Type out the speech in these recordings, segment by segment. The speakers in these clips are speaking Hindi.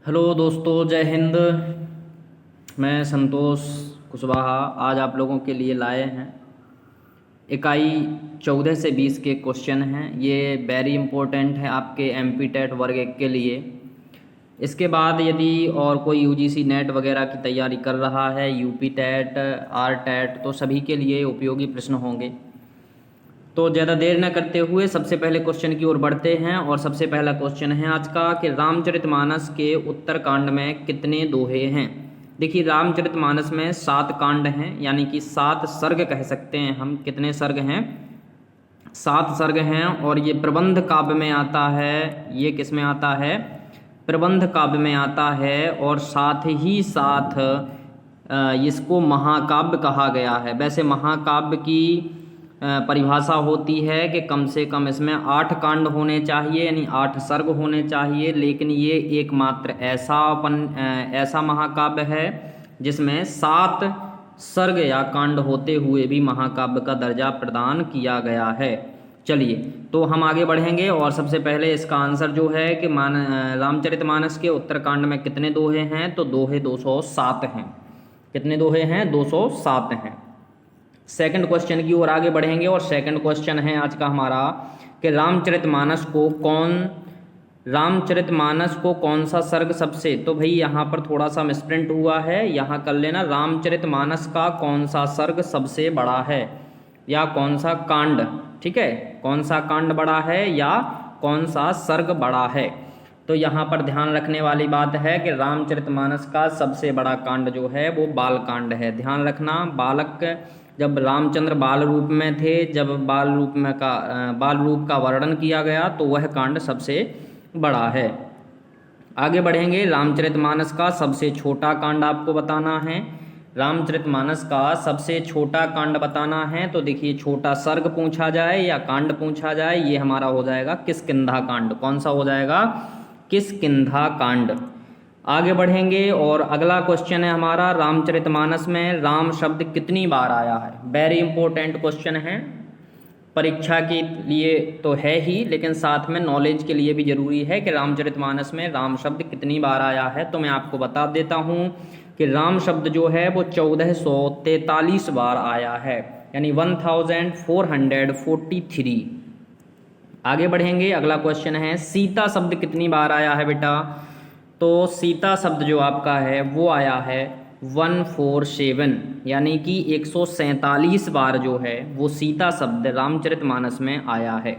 हेलो दोस्तों, जय हिंद। मैं संतोष कुशवाहा आज आप लोगों के लिए लाए हैं इकाई 14 से 20 के क्वेश्चन हैं। ये वेरी इंपॉर्टेंट है आपके एमपी टेट वर्ग 1 के लिए। इसके बाद यदि और कोई यूजीसी नेट वगैरह की तैयारी कर रहा है, यूपी टेट, आर टेट, तो सभी के लिए उपयोगी प्रश्न होंगे। तो ज़्यादा देर न करते हुए सबसे पहले क्वेश्चन की ओर बढ़ते हैं। और सबसे पहला क्वेश्चन है आज का कि रामचरितमानस के उत्तरकांड में कितने दोहे हैं। देखिए, रामचरितमानस में 7 कांड हैं, यानी कि 7 सर्ग कह सकते हैं हम। कितने सर्ग हैं? 7 सर्ग हैं। और ये प्रबंध काव्य में आता है। ये किस में आता है? प्रबंध काव्य में आता है। और साथ ही साथ इसको महाकाव्य कहा गया है। वैसे महाकाव्य की परिभाषा होती है कि कम से कम इसमें 8 कांड होने चाहिए, यानी 8 सर्ग होने चाहिए। लेकिन ये एकमात्र ऐसा महाकाव्य है जिसमें 7 सर्ग या कांड होते हुए भी महाकाव्य का दर्जा प्रदान किया गया है। चलिए, तो हम आगे बढ़ेंगे। और सबसे पहले इसका आंसर जो है कि रामचरितमानस के उत्तरकांड में कितने दोहे हैं, तो दोहे 207 हैं। कितने दोहे हैं? 207 हैं। सेकंड क्वेश्चन की ओर आगे बढ़ेंगे। और सेकंड क्वेश्चन है आज का हमारा कि रामचरितमानस को कौन सा सर्ग सबसे, तो भाई यहाँ पर थोड़ा सा मिसप्रिंट हुआ है, यहाँ कर लेना रामचरितमानस का कौन सा सर्ग सबसे बड़ा है या कौन सा कांड। ठीक है, कौन सा कांड बड़ा है या कौन सा सर्ग बड़ा है। तो यहाँ पर ध्यान रखने वाली बात है कि रामचरितमानस का सबसे बड़ा कांड जो है वो बाल कांड है। ध्यान रखना, बालक जब रामचंद्र बाल रूप में थे, जब बाल रूप का वर्णन किया गया, तो वह कांड सबसे बड़ा है। आगे बढ़ेंगे। रामचरितमानस का सबसे छोटा कांड आपको बताना है। रामचरितमानस का सबसे छोटा कांड बताना है। तो देखिए, छोटा सर्ग पूछा जाए या कांड पूछा जाए, ये हमारा हो जाएगा किष्किंधा कांड। कौन सा हो जाएगा? किष्किंधा कांड। आगे बढ़ेंगे। और अगला क्वेश्चन है हमारा, रामचरितमानस में राम शब्द कितनी बार आया है। वेरी इंपॉर्टेंट क्वेश्चन है, परीक्षा के लिए तो है ही, लेकिन साथ में नॉलेज के लिए भी जरूरी है कि रामचरितमानस में राम शब्द कितनी बार आया है। तो मैं आपको बता देता हूँ कि राम शब्द जो है वो 1443 बार आया है, यानी 1443। आगे बढ़ेंगे। अगला क्वेश्चन है, सीता शब्द कितनी बार आया है बेटा। तो सीता शब्द जो आपका है वो आया है 147, यानी कि 147 बार जो है वो सीता शब्द रामचरितमानस में आया है।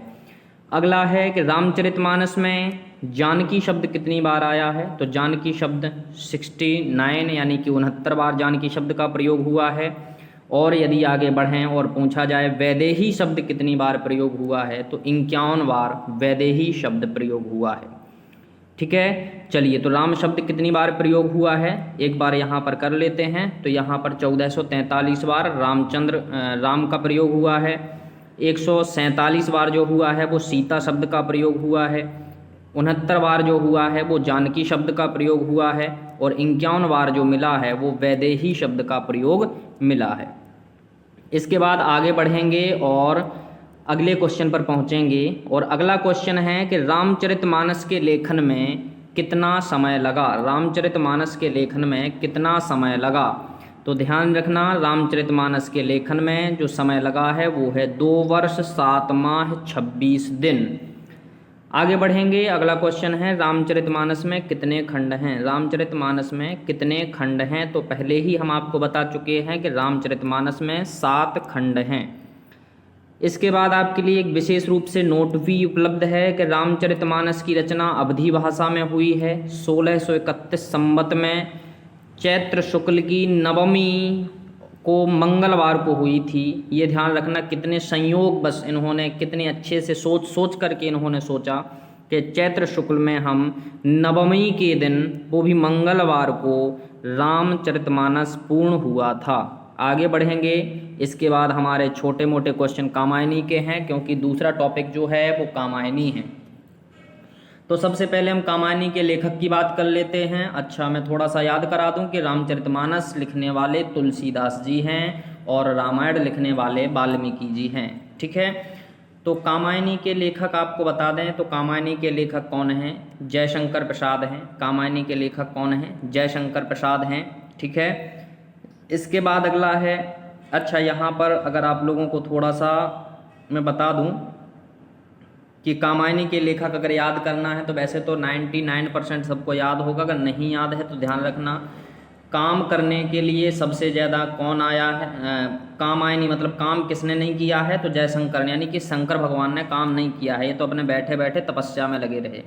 अगला है कि रामचरितमानस में जानकी शब्द कितनी बार आया है। तो जानकी शब्द 69, यानी कि 69 बार जानकी शब्द का प्रयोग हुआ है। और यदि आगे बढ़ें और पूछा जाए वैदेही शब्द कितनी बार प्रयोग हुआ है, तो 51 बार वैदेही शब्द प्रयोग हुआ है। ठीक है, चलिए, तो राम शब्द कितनी बार प्रयोग हुआ है एक बार यहाँ पर कर लेते हैं। तो यहाँ पर 1443 बार राम का प्रयोग हुआ है। 147 बार जो हुआ है वो सीता शब्द का प्रयोग हुआ है। 69 बार जो हुआ है वो जानकी शब्द का प्रयोग हुआ है। और 51 बार जो मिला है वो वैदेही शब्द का प्रयोग मिला है। इसके बाद आगे बढ़ेंगे और अगले क्वेश्चन पर पहुंचेंगे। और अगला क्वेश्चन है कि रामचरितमानस के लेखन में कितना समय लगा। रामचरितमानस के लेखन में कितना समय लगा। तो ध्यान रखना, रामचरितमानस के लेखन में जो समय लगा है वो है 2 वर्ष 7 माह 26 दिन। आगे बढ़ेंगे। अगला क्वेश्चन है, रामचरितमानस में कितने खंड हैं। रामचरितमानस में कितने खंड हैं। तो पहले ही हम आपको बता चुके हैं कि रामचरितमानस में 7 खंड हैं। इसके बाद आपके लिए एक विशेष रूप से नोट भी उपलब्ध है कि रामचरितमानस की रचना अवधी भाषा में हुई है। 1631 संवत में चैत्र शुक्ल की नवमी को मंगलवार को हुई थी। ये ध्यान रखना, कितने संयोग, बस इन्होंने कितने अच्छे से सोच करके इन्होंने सोचा कि चैत्र शुक्ल में हम नवमी के दिन, वो भी मंगलवार को, रामचरितमानस पूर्ण हुआ था। आगे बढ़ेंगे। इसके बाद हमारे छोटे मोटे क्वेश्चन कामायनी के हैं, क्योंकि दूसरा टॉपिक जो है वो कामायनी है। तो सबसे पहले हम कामायनी के लेखक की बात कर लेते हैं। अच्छा, मैं थोड़ा सा याद करा दूं कि रामचरितमानस लिखने वाले तुलसीदास जी हैं और रामायण लिखने वाले वाल्मीकि जी हैं। ठीक है, तो कामायनी के लेखक आपको बता दें तो कामायनी के लेखक कौन हैं? जयशंकर प्रसाद हैं। कामायनी के लेखक कौन हैं? जयशंकर प्रसाद हैं। ठीक है, इसके बाद अगला है, अच्छा यहाँ पर अगर आप लोगों को थोड़ा सा मैं बता दूं कि कामायनी के लेखक अगर याद करना है तो वैसे तो 99% सबको याद होगा, अगर नहीं याद है तो ध्यान रखना। काम करने के लिए सबसे ज़्यादा कौन आया है? कामायनी मतलब काम किसने नहीं किया है? तो जयशंकर ने, यानी कि शंकर भगवान ने काम नहीं किया है, ये तो अपने बैठे बैठे तपस्या में लगे रहे।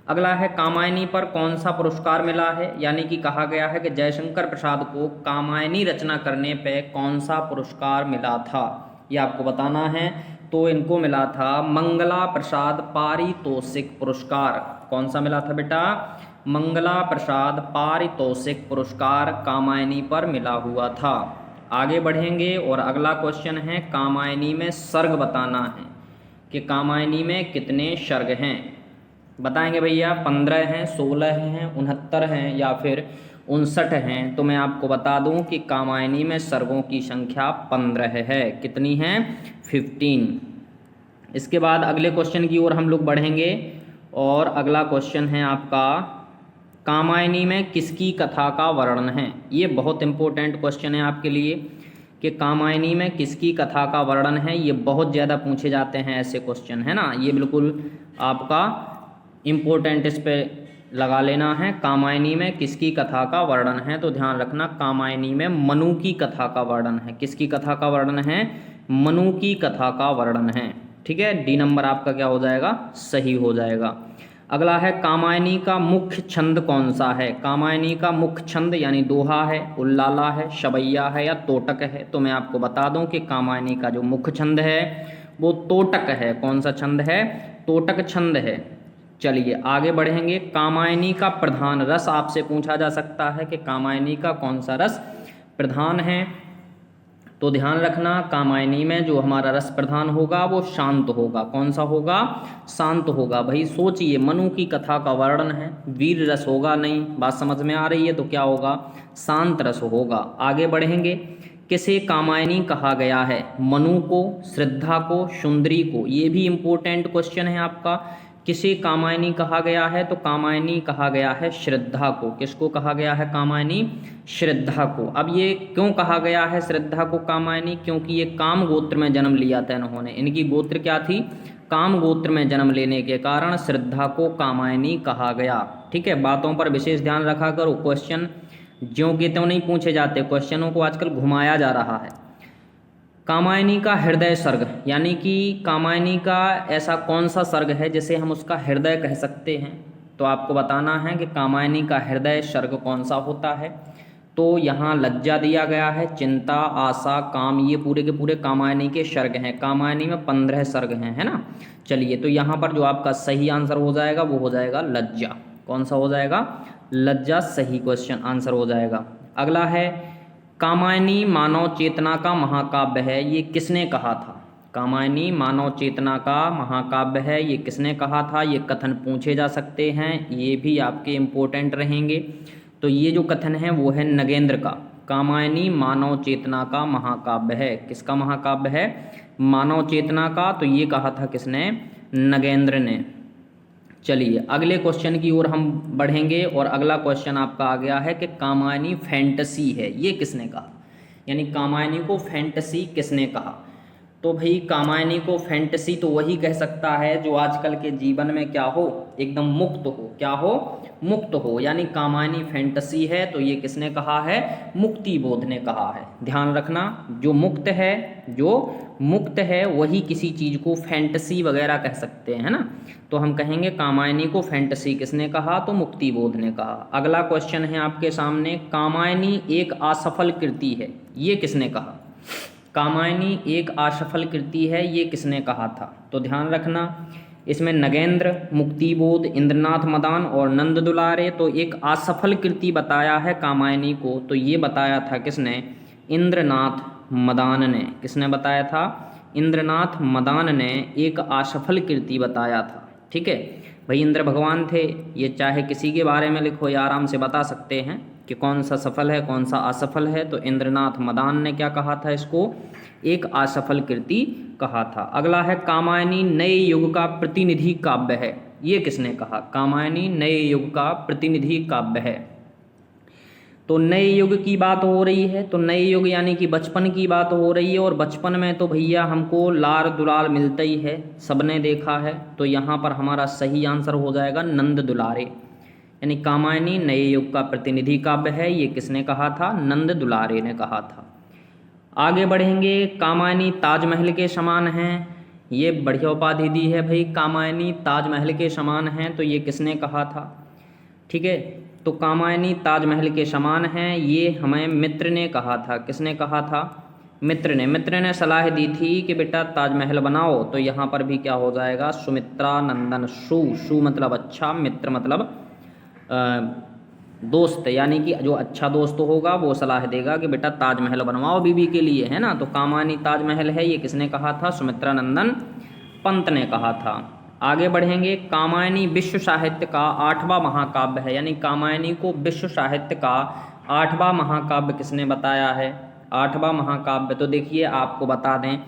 अगला है कामायनी पर कौन सा पुरस्कार मिला है? यानी कि कहा गया है कि जयशंकर प्रसाद को कामायनी रचना करने पे कौन सा पुरस्कार मिला था, ये आपको बताना है। तो इनको मिला था मंगला प्रसाद पारितोषिक पुरस्कार। कौन सा मिला था बेटा? मंगला प्रसाद पारितोषिक पुरस्कार कामायनी पर मिला हुआ था। आगे बढ़ेंगे और अगला क्वेश्चन है, कामायनी में सर्ग बताना है कि कामायनी में कितने सर्ग हैं। बताएंगे भैया 15 हैं, 16 हैं, 69 हैं या फिर 59 हैं। तो मैं आपको बता दूं कि कामायनी में सर्गों की संख्या 15 है। कितनी है? 15। इसके बाद अगले क्वेश्चन की ओर हम लोग बढ़ेंगे और अगला क्वेश्चन है आपका, कामायनी में किसकी कथा का वर्णन है? ये बहुत इंपॉर्टेंट क्वेश्चन है आपके लिए कि कामायनी में किसकी कथा का वर्णन है। ये बहुत ज़्यादा पूछे जाते हैं ऐसे क्वेश्चन, है ना, ये बिल्कुल आपका इम्पोर्टेंट, इस पे लगा लेना है। कामायनी में किसकी कथा का वर्णन है? तो ध्यान रखना, कामायनी में मनु की कथा का वर्णन है। किसकी कथा का वर्णन है? मनु की कथा का वर्णन है। ठीक है, डी नंबर आपका क्या हो जाएगा? सही हो जाएगा। अगला है, कामायनी का मुख्य छंद कौन सा है? कामायनी का मुख्य छंद यानी दोहा है, उल्लाला है, शबैया है या तोटक है। तो मैं आपको बता दूं कि कामायनी का जो मुख्य छंद है वो तोटक है। कौन सा छंद है? तोटक छंद है। चलिए आगे बढ़ेंगे। कामायनी का प्रधान रस आपसे पूछा जा सकता है कि कामायनी का कौन सा रस प्रधान है। तो ध्यान रखना, कामायनी में जो हमारा रस प्रधान होगा वो शांत होगा। कौन सा होगा? शांत होगा। भाई सोचिए, मनु की कथा का वर्णन है, वीर रस होगा नहीं, बात समझ में आ रही है? तो क्या होगा? शांत रस होगा। आगे बढ़ेंगे, किसे कामायनी कहा गया है? मनु को, श्रद्धा को, सुंदरी को। ये भी इम्पोर्टेंट क्वेश्चन है आपका। किसे कामायनी कहा गया है? तो कामायनी कहा गया है श्रद्धा को। किसको कहा गया है? कामायनी श्रद्धा को। अब ये क्यों कहा गया है श्रद्धा को कामायनी? क्योंकि ये काम गोत्र में जन्म लिया था इन्होंने। इनकी गोत्र क्या थी? काम गोत्र में जन्म लेने के कारण श्रद्धा को कामायनी कहा गया। ठीक है, बातों पर विशेष ध्यान रखा करो। क्वेश्चन ज्यों के त्यों नहीं पूछे जाते, क्वेश्चनों को आजकल घुमाया जा रहा है। कामायनी का हृदय सर्ग, यानी कि कामायनी का ऐसा कौन सा सर्ग है जिसे हम उसका हृदय कह सकते हैं? तो आपको बताना है कि कामायनी का हृदय सर्ग कौन सा होता है। तो यहाँ लज्जा दिया गया है, चिंता, आशा, काम, ये पूरे के पूरे कामायनी के सर्ग हैं। कामायनी में 15 सर्ग हैं, है ना। चलिए, तो यहाँ पर जो आपका सही आंसर हो जाएगा वो हो जाएगा लज्जा। कौन सा हो जाएगा? लज्जा सही क्वेश्चन आंसर हो जाएगा। अगला है, कामायनी मानव चेतना का महाकाव्य है, ये किसने कहा था? कामायनी मानव चेतना का महाकाव्य है, ये किसने कहा था? ये कथन पूछे जा सकते हैं, ये भी आपके इम्पोर्टेंट रहेंगे। तो ये जो कथन है वो है नगेंद्र का। कामायनी मानव चेतना का महाकाव्य है। किसका महाकाव्य है? मानव चेतना का। तो ये कहा था किसने? नगेंद्र ने। चलिए अगले क्वेश्चन की ओर हम बढ़ेंगे और अगला क्वेश्चन आपका आ गया है कि कामायनी फैंटेसी है, ये किसने कहा? यानी कामायनी को फैंटेसी किसने कहा? तो भाई कामायनी को फैंटेसी तो वही कह सकता है जो आजकल के जीवन में क्या हो? एकदम मुक्त हो। क्या हो? मुक्त हो। यानी कामायनी फैंटेसी है तो ये किसने कहा है? मुक्ति बोध ने कहा है। ध्यान रखना, जो मुक्त है वही किसी चीज़ को फैंटेसी वगैरह कह सकते हैं, है ना। तो हम कहेंगे कामायनी को फैंटेसी किसने कहा? तो मुक्ति बोध ने कहा। अगला क्वेश्चन है आपके सामने, कामायनी एक असफल कृति है, ये किसने कहा? कामायनी एक असफल कृति है, ये किसने कहा था? तो ध्यान रखना, इसमें नगेंद्र, मुक्तिबोध, इंद्रनाथ मदान और नंद दुलारे। तो एक असफल कृति बताया है कामायनी को, तो ये बताया था किसने? इंद्रनाथ मदान ने। किसने बताया था? इंद्रनाथ मदान ने एक असफल कृति बताया था। ठीक है भाई, इंद्र भगवान थे, ये चाहे किसी के बारे में लिखो या आराम से बता सकते हैं। कि कौन सा सफल है कौन सा असफल है। तो इंद्रनाथ मदान ने क्या कहा था, इसको एक असफल कृति कहा था। अगला है कामायनी नए युग का प्रतिनिधि काव्य है, ये किसने कहा, कामायनी नए युग का प्रतिनिधि काव्य है। तो नए युग की बात हो रही है, तो नए युग यानी कि बचपन की बात हो रही है, और बचपन में तो भैया हमको लार दुलार मिलता ही है, सबने देखा है। तो यहाँ पर हमारा सही आंसर हो जाएगा नंद दुलारे, यानी कामायनी नए युग का प्रतिनिधि काव्य है, ये किसने कहा था, नंद दुलारे ने कहा था। आगे बढ़ेंगे, कामायनी ताजमहल के समान हैं, ये बढ़िया उपाधि दी है भाई, कामायनी ताजमहल के समान हैं, तो ये किसने कहा था, ठीक है। तो कामायनी ताजमहल के समान हैं, ये हमें मित्र ने कहा था, किसने कहा था, मित्र ने सलाह दी थी कि बेटा ताजमहल बनाओ। तो यहाँ पर भी क्या हो जाएगा, सुमित्रा नंदन, सु मतलब अच्छा, मित्र मतलब दोस्त, यानी कि जो अच्छा दोस्त होगा वो सलाह देगा कि बेटा ताजमहल बनवाओ बीबी के लिए, है ना। तो कामायनी ताजमहल है, ये किसने कहा था, सुमित्रा नंदन पंत ने कहा था। आगे बढ़ेंगे, कामायनी विश्व साहित्य का 8वां महाकाव्य है, यानी कामायनी को विश्व साहित्य का 8वां महाकाव्य किसने बताया है, 8वां महाकाव्य। तो देखिए आपको बता दें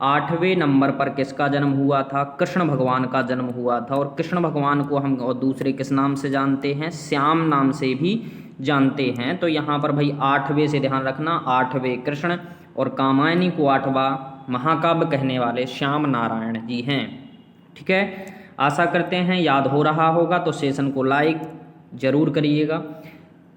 8वें नंबर पर किसका जन्म हुआ था, कृष्ण भगवान का जन्म हुआ था। और कृष्ण भगवान को हम और दूसरे किस नाम से जानते हैं, श्याम नाम से भी जानते हैं। तो यहाँ पर भाई 8वें से ध्यान रखना, 8वें कृष्ण, और कामायनी को 8वां महाकाव्य कहने वाले श्याम नारायण जी हैं, ठीक है। आशा करते हैं याद हो रहा होगा, तो सेशन को लाइक जरूर करिएगा।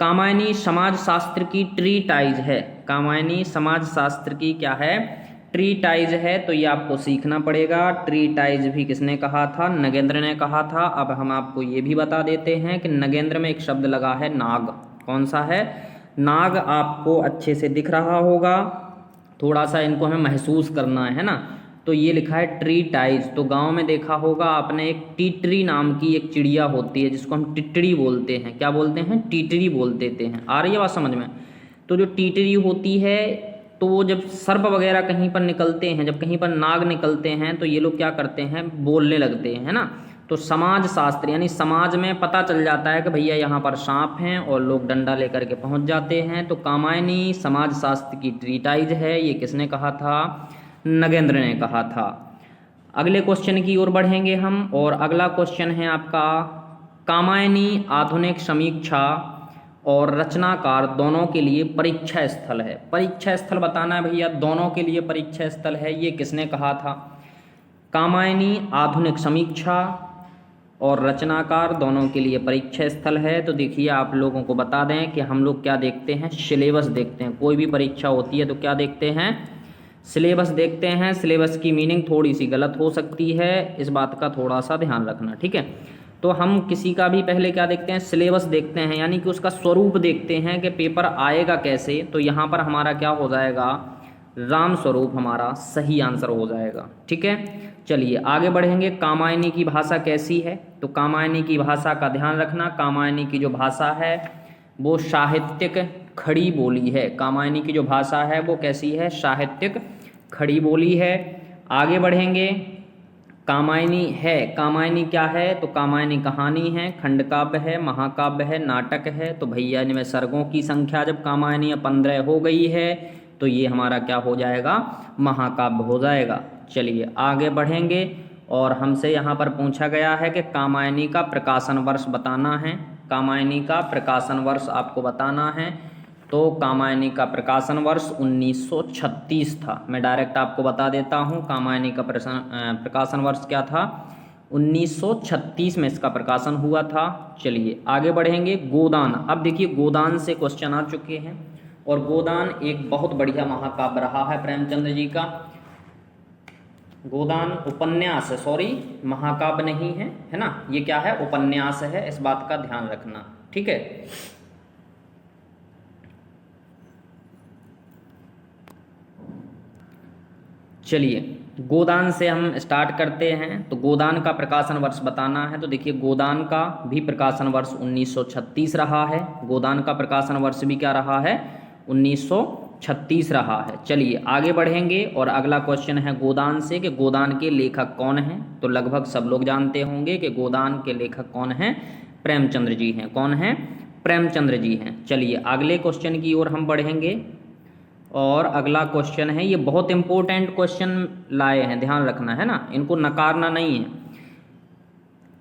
कामायनी समाज शास्त्र की ट्रीटाइज है, कामायनी समाज शास्त्र की क्या है, ट्रीटाइज है। तो ये आपको सीखना पड़ेगा। ट्रीटाइज भी किसने कहा था, नगेंद्र ने कहा था। अब हम आपको ये भी बता देते हैं कि नगेंद्र में एक शब्द लगा है नाग, कौन सा है, नाग। आपको अच्छे से दिख रहा होगा, थोड़ा सा इनको हमें महसूस करना है ना। तो ये लिखा है ट्रीटाइज। तो गांव में देखा होगा आपने, एक टीटरी नाम की एक चिड़िया होती है जिसको हम टिटड़ी बोलते हैं, क्या बोलते हैं, टीटरी बोल देते हैं। आ रही है बात समझ में। तो जो टीटरी होती है, तो वो जब सर्प वगैरह कहीं पर निकलते हैं, जब कहीं पर नाग निकलते हैं, तो ये लोग क्या करते हैं, बोलने लगते हैं, है ना। तो समाज शास्त्र यानी समाज में पता चल जाता है कि भैया यहाँ पर सांप हैं, और लोग डंडा लेकर के पहुँच जाते हैं। तो कामायनी समाज शास्त्र की ट्रीटाइज है, ये किसने कहा था, नगेंद्र ने कहा था। अगले क्वेश्चन की ओर बढ़ेंगे हम, और अगला क्वेश्चन है आपका, कामायनी आधुनिक समीक्षा और रचनाकार दोनों के लिए परीक्षा स्थल है। परीक्षा स्थल बताना है भैया, दोनों के लिए परीक्षा स्थल है, ये किसने कहा था, कामायनी आधुनिक समीक्षा और रचनाकार दोनों के लिए परीक्षा स्थल है। तो देखिए आप लोगों को बता दें कि हम लोग क्या देखते हैं, सिलेबस देखते हैं। कोई भी परीक्षा होती है तो क्या देखते हैं, सिलेबस देखते हैं। सिलेबस की मीनिंग थोड़ी सी गलत हो सकती है, इस बात का थोड़ा सा ध्यान रखना, ठीक है। तो हम किसी का भी पहले क्या देखते हैं, सिलेबस देखते हैं, यानी कि उसका स्वरूप देखते हैं कि पेपर आएगा कैसे। तो यहाँ पर हमारा क्या हो जाएगा, राम स्वरूप हमारा सही आंसर हो जाएगा, ठीक है। चलिए आगे बढ़ेंगे, कामायनी की भाषा कैसी है। तो कामायनी की भाषा का ध्यान रखना, कामायनी की जो भाषा है वो साहित्यिक खड़ी बोली है। कामायनी की जो भाषा है वो कैसी है, साहित्यिक खड़ी बोली है। आगे बढ़ेंगे, कामायनी है, कामायनी क्या है, तो कामायनी कहानी है, खंड काव्य है, महाकाव्य है, नाटक है। तो भैया इनमें सर्गों की संख्या जब कामायनी 15 हो गई है तो ये हमारा क्या हो जाएगा, महाकाव्य हो जाएगा। चलिए आगे बढ़ेंगे, और हमसे यहाँ पर पूछा गया है कि कामायनी का प्रकाशन वर्ष बताना है। कामायनी का प्रकाशन वर्ष आपको बताना है। तो कामायनी का प्रकाशन वर्ष 1936 था। मैं डायरेक्ट आपको बता देता हूँ, कामायनी का प्रकाशन वर्ष क्या था, 1936 में इसका प्रकाशन हुआ था। चलिए आगे बढ़ेंगे, गोदान। अब देखिए गोदान से क्वेश्चन आ चुके हैं, और गोदान एक बहुत बढ़िया महाकाव्य रहा है प्रेमचंद्र जी का। गोदान उपन्यास है, सॉरी महाकाव्य नहीं है, है ना, ये क्या है, उपन्यास है, इस बात का ध्यान रखना, ठीक है। चलिए गोदान से हम स्टार्ट करते हैं। तो गोदान का प्रकाशन वर्ष बताना है। तो देखिए गोदान का भी प्रकाशन वर्ष 1936 रहा है। गोदान का प्रकाशन वर्ष भी क्या रहा है, 1936 रहा है। चलिए आगे बढ़ेंगे, और अगला क्वेश्चन है गोदान से कि गोदान के लेखक कौन हैं। तो लगभग सब लोग जानते होंगे कि गोदान के लेखक कौन हैं, प्रेमचंद्र जी हैं। कौन हैं, प्रेमचंद्र जी हैं। चलिए अगले क्वेश्चन की ओर हम बढ़ेंगे और अगला क्वेश्चन है, ये बहुत इंपॉर्टेंट क्वेश्चन लाए हैं, ध्यान रखना है ना, इनको नकारना नहीं है।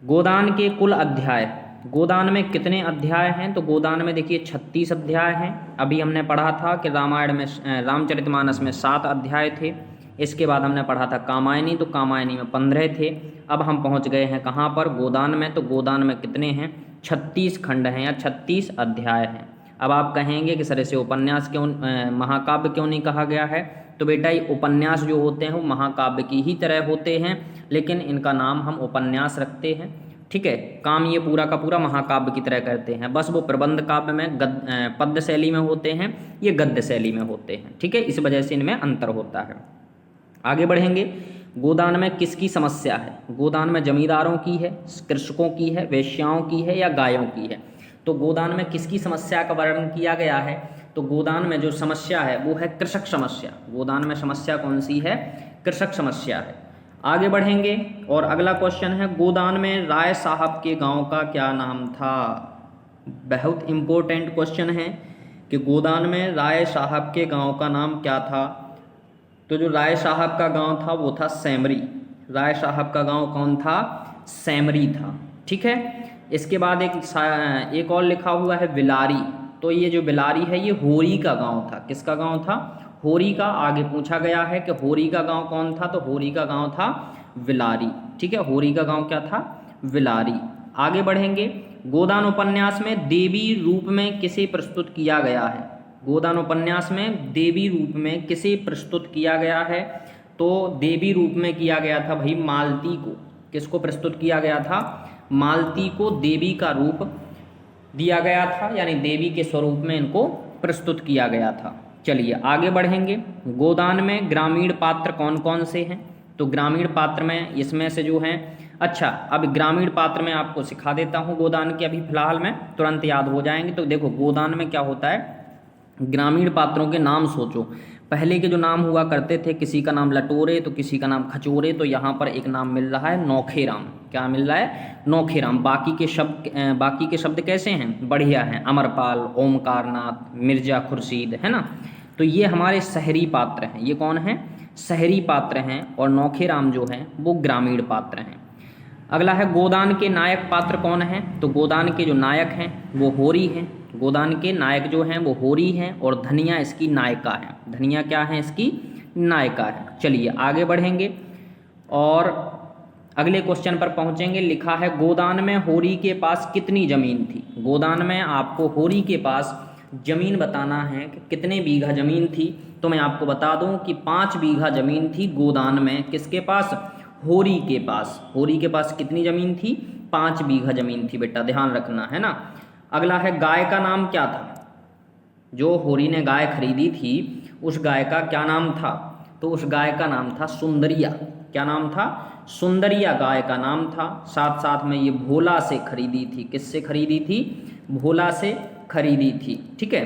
गोदान के कुल अध्याय, गोदान में कितने अध्याय हैं? तो गोदान में देखिए 36 अध्याय हैं। अभी हमने पढ़ा था कि रामायण में रामचरितमानस में 7 अध्याय थे। इसके बाद हमने पढ़ा था कामायनी, तो कामायनी में 15 थे। अब हम पहुंच गए हैं कहाँ पर? गोदान में। तो गोदान में कितने हैं? 36 खंड हैं या 36 अध्याय हैं। अब आप कहेंगे कि सर इसे उपन्यास क्यों, महाकाव्य क्यों नहीं कहा गया है? तो बेटा ये उपन्यास जो होते हैं वो महाकाव्य की ही तरह होते हैं, लेकिन इनका नाम हम उपन्यास रखते हैं। ठीक है, काम ये पूरा का पूरा महाकाव्य की तरह करते हैं, बस वो प्रबंध काव्य में पद्य शैली में होते हैं, ये गद्य शैली में होते हैं। ठीक है, इस वजह से इनमें अंतर होता है। आगे बढ़ेंगे। गोदान में किसकी समस्या है? गोदान में जमींदारों की है, कृषकों की है, वेश्याओं की है या गायों की है? तो गोदान में किसकी समस्या का वर्णन किया गया है? तो गोदान में जो समस्या है वो है कृषक समस्या। गोदान में समस्या कौन सी है? कृषक समस्या है। आगे बढ़ेंगे और अगला क्वेश्चन है, गोदान में राय साहब के गांव का क्या नाम था? बहुत इंपॉर्टेंट क्वेश्चन है कि गोदान में राय साहब के गांव का नाम क्या था? तो जो राय साहब का गांव था वो था सैमरी। राय साहब का गांव कौन था? सैमरी था। ठीक है, इसके बाद एक और लिखा हुआ है विलारी। तो ये जो विलारी है ये होरी का गांव था। किसका गांव था? होरी का। आगे पूछा गया है कि होरी का गांव कौन था? तो होरी का गांव था विलारी। ठीक है, होरी का गांव क्या था? विलारी। आगे बढ़ेंगे। गोदान उपन्यास में देवी रूप में किसे प्रस्तुत किया गया है? गोदान उपन्यास में देवी रूप में किसे प्रस्तुत किया गया है? तो देवी रूप में किया गया था भाई मालती को। किसको प्रस्तुत किया गया था? मालती को देवी का रूप दिया गया था, यानी देवी के स्वरूप में इनको प्रस्तुत किया गया था। चलिए आगे बढ़ेंगे। गोदान में ग्रामीण पात्र कौन कौन से हैं? तो ग्रामीण पात्र में इसमें से जो हैं, अच्छा अब ग्रामीण पात्र में आपको सिखा देता हूँ गोदान के, अभी फिलहाल में तुरंत याद हो जाएंगे। तो देखो गोदान में क्या होता है, ग्रामीण पात्रों के नाम सोचो। पहले के जो नाम हुआ करते थे, किसी का नाम लटोरे तो किसी का नाम खचोरे, तो यहाँ पर एक नाम मिल रहा है नौखेराम। क्या मिल रहा है? नौखेराम। बाकी के शब्द कैसे हैं? बढ़िया हैं। अमरपाल, ओमकारनाथ, मिर्जा खुर्शीद, है ना। तो ये हमारे शहरी पात्र हैं। ये कौन है? शहरी पात्र हैं। और नौखेराम जो हैं वो ग्रामीण पात्र हैं। अगला है गोदान के नायक पात्र कौन हैं? तो गोदान के जो नायक हैं वो होरी हैं। गोदान के नायक जो हैं वो होरी हैं और धनिया इसकी नायिका है। धनिया क्या है? इसकी नायिका है। चलिए आगे बढ़ेंगे और अगले क्वेश्चन पर पहुंचेंगे। लिखा है गोदान में होरी के पास कितनी जमीन थी? गोदान में आपको होरी के पास जमीन बताना है कि कितने बीघा जमीन थी। तो मैं आपको बता दूं कि 5 बीघा जमीन थी गोदान में। किसके पास? होरी के पास। होरी के पास कितनी जमीन थी? 5 बीघा जमीन थी बेटा, ध्यान रखना है ना। अगला है गाय का नाम क्या था? जो होरी ने गाय खरीदी थी उस गाय का क्या नाम था? तो उस गाय का नाम था सुंदरिया। क्या नाम था? सुंदरिया गाय का नाम था। साथ साथ में ये भोला से खरीदी थी। किससे खरीदी थी? भोला से खरीदी थी। ठीक है,